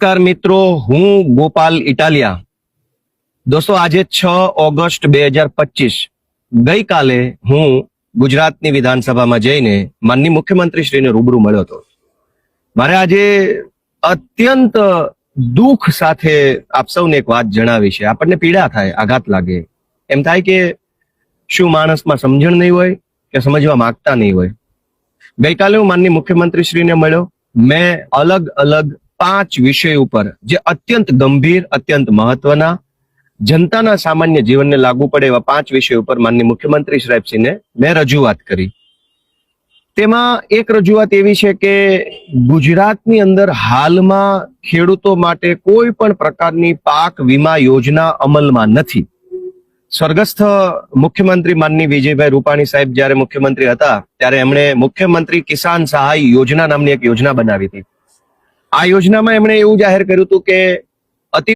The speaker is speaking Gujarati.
નમસ્કાર મિત્રો, હું ગોપાલ ઇટાલિયા. દોસ્તો, આજે 6 ઓગસ્ટ 2025 ગઈકાલે હું ગુજરાતની વિધાનસભામાં જઈને માનનીય મુખ્યમંત્રીશ્રીને રૂબરૂ મળ્યો હતો. મારે આજે અત્યંત દુઃખ સાથે આપ સૌને એક વાત જણાવી છે. આપણને પીડા થાય, આઘાત લાગે, એમ થાય કે શું માણસમાં સમજણ નહીં હોય કે સમજવા માંગતા નહીં હોય. ગઈકાલે હું માનનીય મુખ્યમંત્રીશ્રીને મળ્યો. મેં અલગ અલગ 5 વિષય ઉપર જે અત્યંત ગંભીર, અત્યંત મહત્વના, જનતાના સામાન્ય જીવનને લાગુ પડે એવા 5 વિષય ઉપર માનનીય મુખ્યમંત્રી સાહેબશ્રીને મેં રજૂઆત કરી. તેમાં એક રજૂઆત એવી છે કે ગુજરાતની અંદર હાલમાં ખેડૂતો માટે કોઈ પણ પ્રકારની પાક વીમા યોજના અમલમાં નથી. સ્વર્ગસ્થ મુખ્યમંત્રી માનનીય વિજયભાઈ રૂપાણી સાહેબ જ્યારે મુખ્યમંત્રી હતા ત્યારે એમણે મુખ્યમંત્રી કિસાન સહાય યોજના નામની એક યોજના બનાવી હતી. આ યોજનામાં એમણે એવું જાહેર કર્યું હતું કે